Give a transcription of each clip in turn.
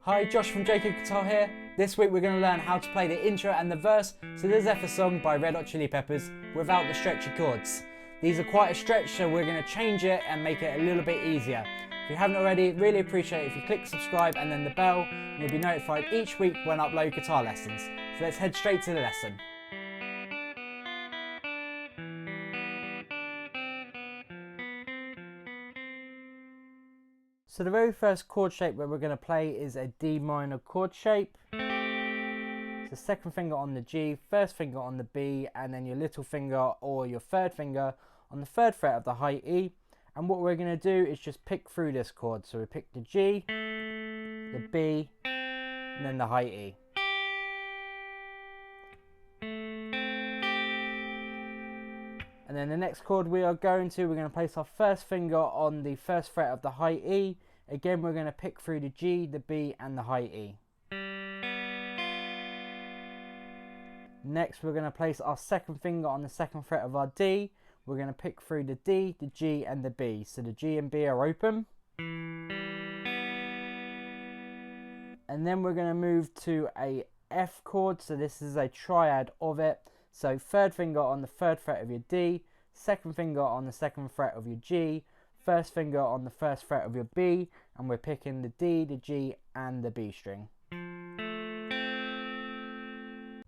Hi, Josh from Jacob Guitar here. This week we're going to learn how to play the intro and the verse to the Zephyr Song by Red Hot Chili Peppers without the stretchy chords. These are quite a stretch, so we're going to change it and make it a little bit easier. If you haven't already, really appreciate it if you click subscribe and then the bell, and you'll be notified each week when I upload guitar lessons. So let's head straight to the lesson. So the very first chord shape that we're going to play is a D minor chord shape. So second finger on the G, first finger on the B, and then your little finger or your third finger on the third fret of the high E. And what we're going to do is just pick through this chord. So we pick the G, the B, and then the high E. And then the next chord we're going to place our first finger on the first fret of the high E. Again, we're going to pick through the G, the B, and the high E. Next, we're going to place our second finger on the second fret of our D. We're going to pick through the D, the G, and the B. So the G and B are open. And then we're going to move to a F chord. So this is a triad of it. So third finger on the third fret of your D, second finger on the second fret of your G, first finger on the first fret of your B, and we're picking the D, the G, and the B string.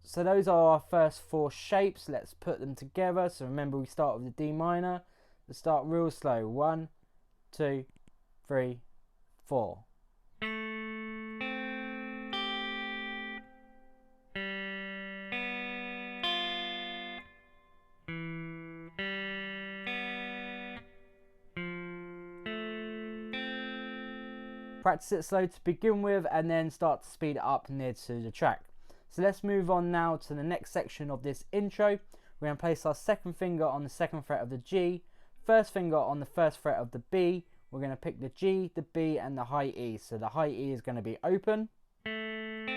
So those are our first four shapes. Let's put them together. So remember, we start with the D minor. Let's start real slow. 1, 2, 3, 4. Practice it slow to begin with and then start to speed it up near to the track. So let's move on now to the next section of this intro. We're going to place our second finger on the second fret of the G, first finger on the first fret of the B. We're going to pick the G, the B, and the high E. So the high E is going to be open. And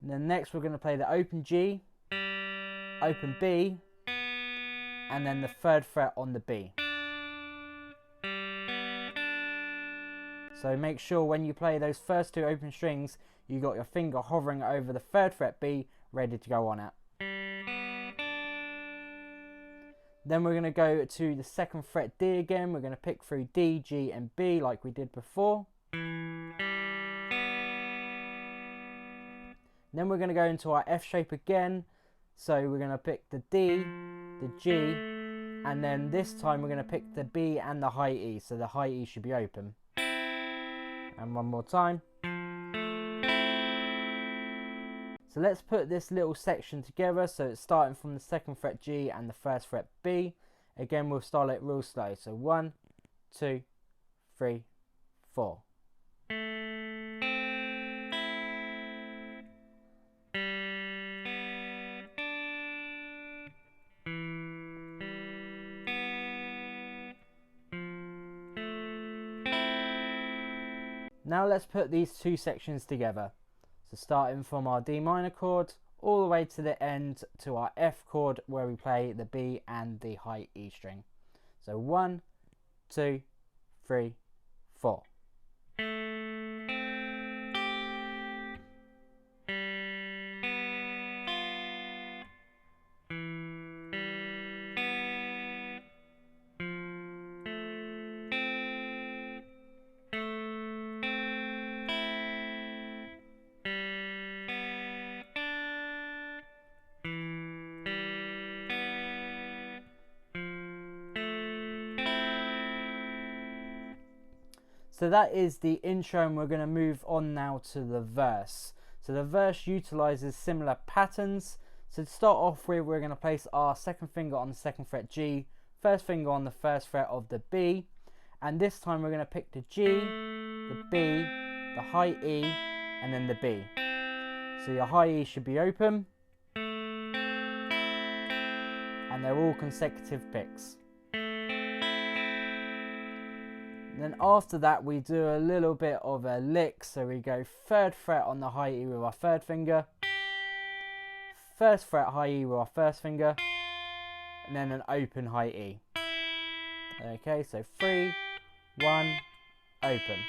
then next we're going to play the open G, open B, and then the third fret on the B. So make sure when you play those first two open strings, you got your finger hovering over the third fret B, ready to go on it. Then we're going to go to the second fret D again. We're going to pick through D, G, and B like we did before. Then we're going to go into our F shape again. So we're going to pick the D, the G, and then this time we're going to pick the B and the high E. So the high E should be open. And one more time. So let's put this little section together. So it's starting from the second fret G and the first fret B. Again, we'll start it real slow. So 1, 2, 3, 4. Now let's put these two sections together. So starting from our D minor chord all the way to the end to our F chord where we play the B and the high E string. So 1, 2, 3, 4. So that is the intro, and we're going to move on now to the verse. So the verse utilizes similar patterns. So to start off with, we're going to place our second finger on the second fret G, first finger on the first fret of the B, and this time we're going to pick the G, the B, the high E, and then the B. So your high E should be open, and they're all consecutive picks. Then after that we do a little bit of a lick, so we go third fret on the high E with our third finger, first fret high E with our first finger, and then an open high E. Okay, so 3, 1, open.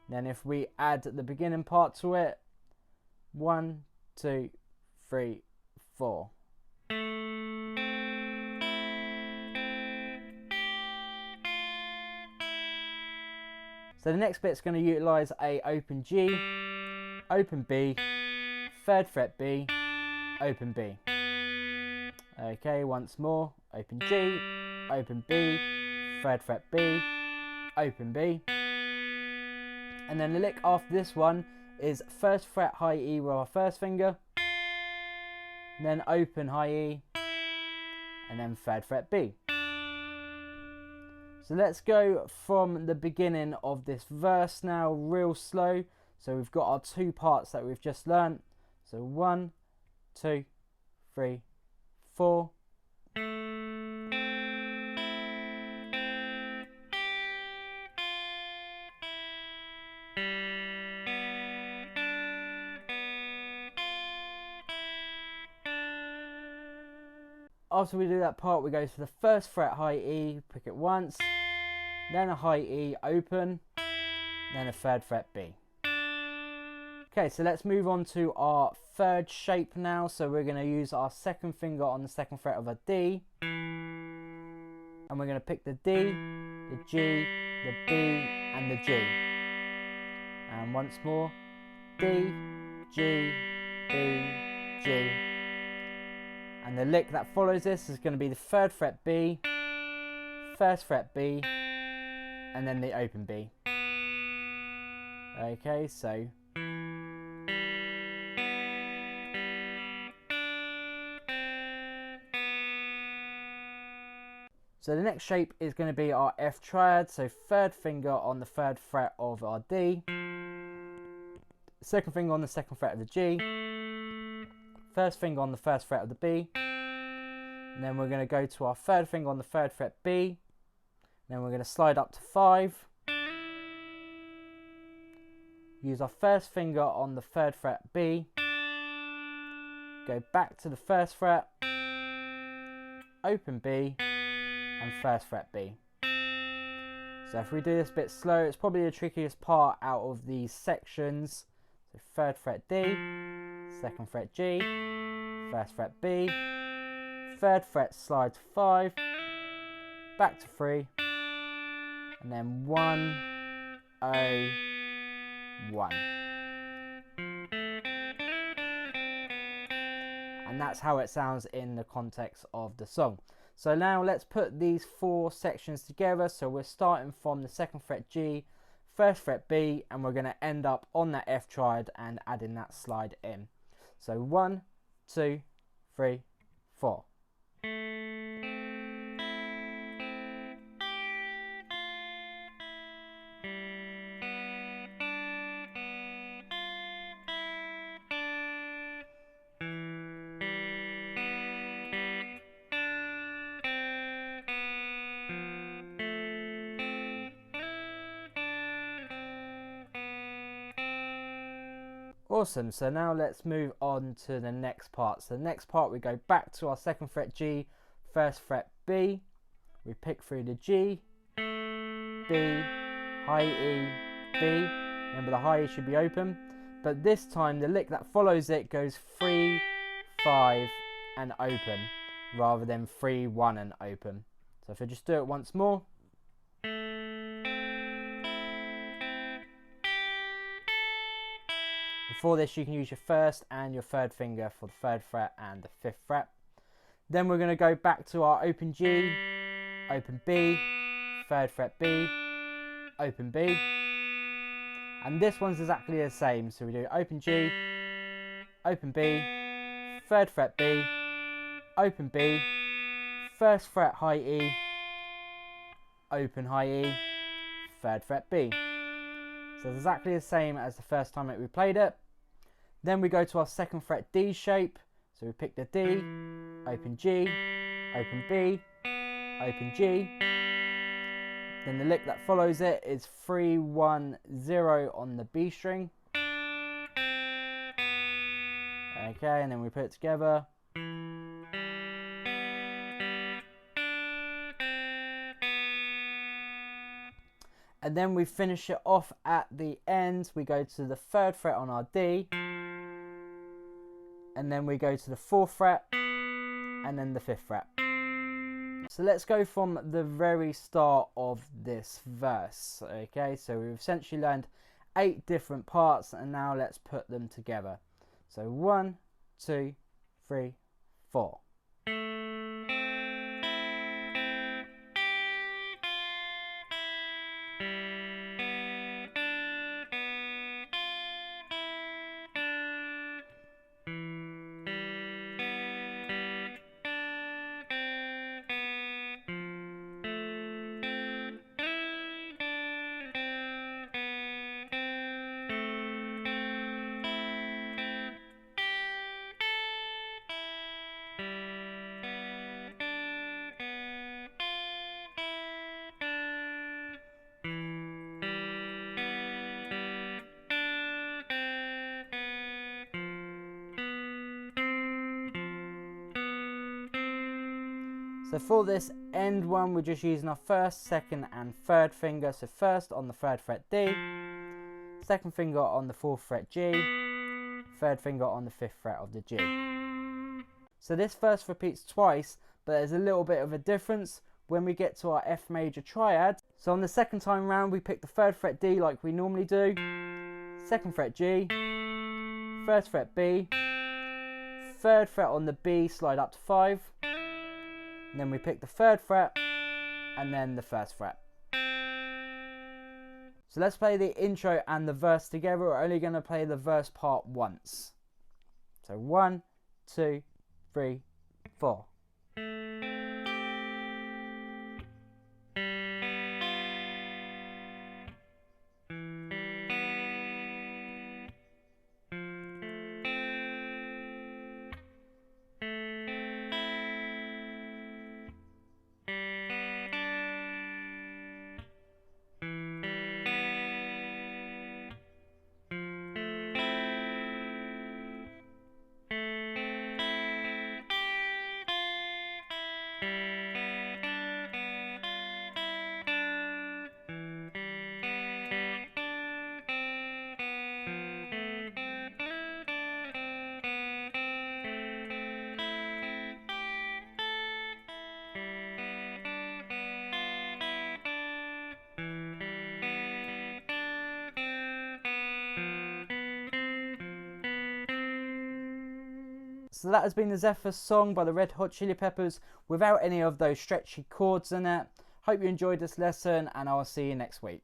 Then if we add the beginning part to it, 1, 2, 3, 4. So the next bit's going to utilise a open G, open B, 3rd fret B, open B. Okay, once more, open G, open B, 3rd fret B, open B. And then the lick after this one is 1st fret high E with our 1st finger, then open high E, and then 3rd fret B. So let's go from the beginning of this verse now, real slow. So we've got our 2 parts that we've just learnt. So 1, 2, 3, 4. After we do that part, we go to the 1st fret high E, pick it once, then a high E, open, then a 3rd fret B. Okay, so let's move on to our 3rd shape now. So we're going to use our 2nd finger on the 2nd fret of a D, and we're going to pick the D, the G, the B, and the G. And once more, D, G, B, G. And the lick that follows this is going to be the 3rd fret B, 1st fret B, and then the open B. Okay, so the next shape is going to be our F triad. So 3rd finger on the 3rd fret of our D, 2nd finger on the 2nd fret of the G, 1st finger on the 1st fret of the B, and then we're going to go to our 3rd finger on the 3rd fret B, then we're going to slide up to 5, use our 1st finger on the 3rd fret B, go back to the 1st fret, open B, and 1st fret B. So if we do this bit slow, it's probably the trickiest part out of these sections. So 3rd fret D, 2nd fret G, 1st fret B, 3rd fret slide to 5, back to 3, and then 1, 0, 1. And that's how it sounds in the context of the song. So now let's put these 4 sections together. So we're starting from the 2nd fret G, 1st fret B, and we're going to end up on that F triad and adding that slide in. So 1, 2, 3, 4. Awesome, so now let's move on to the next part. So the next part, we go back to our 2nd fret G, 1st fret B, we pick through the G, B, high E, B. Remember the high E should be open, but this time the lick that follows it goes 3, 5 and open, rather than 3, 1 and open. So if I just do it once more. For this, you can use your 1st and your 3rd finger for the 3rd fret and the 5th fret. Then we're going to go back to our open G, open B, 3rd fret B, open B. And this one's exactly the same. So we do open G, open B, 3rd fret B, open B, 1st fret high E, open high E, 3rd fret B. So it's exactly the same as the first time that we played it. Then we go to our 2nd fret D shape. So we pick the D, open G, open B, open G. Then the lick that follows it is 3, 1, 0 on the B string. Okay, and then we put it together. And then we finish it off at the end. We go to the 3rd fret on our D, and then we go to the 4th fret, and then the 5th fret. So let's go from the very start of this verse. Okay, so we've essentially learned 8 different parts, and now let's put them together. So 1, 2, 3, 4. So for this end one, we're just using our 1st, 2nd and 3rd finger. So 1st on the 3rd fret D, 2nd finger on the 4th fret G, 3rd finger on the 5th fret of the G. So this verse repeats twice, but there's a little bit of a difference when we get to our F major triad. So on the 2nd time round, we pick the 3rd fret D like we normally do, 2nd fret G, 1st fret B, 3rd fret on the B, slide up to 5, and then we pick the 3rd fret and then the 1st fret. So let's play the intro and the verse together. We're only going to play the verse part once. So 1, 2, 3, 4. So that has been the Zephyr Song by the Red Hot Chili Peppers without any of those stretchy chords in it. Hope you enjoyed this lesson, and I'll see you next week.